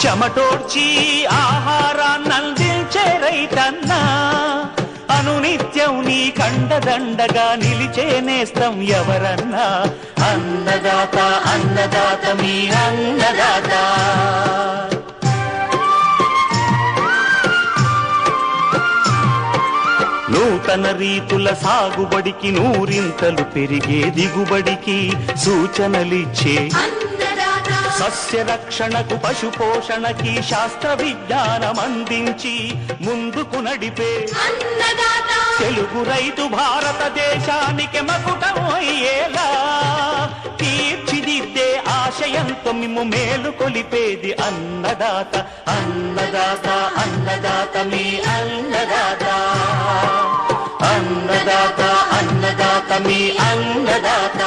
చెమటోడ్చి ఆహారాన్నందించే రైతన్నా, అనునిత్యం నీ కండదండగా నిలిచే నేస్తం ఎవరన్నా. అన్నదాత అన్నదాత మీ అన్నదాత. నూతన రీతుల సాగుబడికి, నూరింతలు పెరిగే దిగుబడికి సూచనలిచ్చే సస్య రక్షణకు, పశు పోషణకి శాస్త్ర విజ్ఞానం అందించి ముందుకు నడిపే తెలుగు రైతు భారతదేశానికి మకుటం అయ్యేలా తీర్చిదిద్దే ఆశయంతో మిమ్ము మేలు కొలిపేది అన్నదాత. అన్నదాత అన్నదాత మీ అన్నదాత. అన్నదాత అన్నదాత మీ అన్నదాత.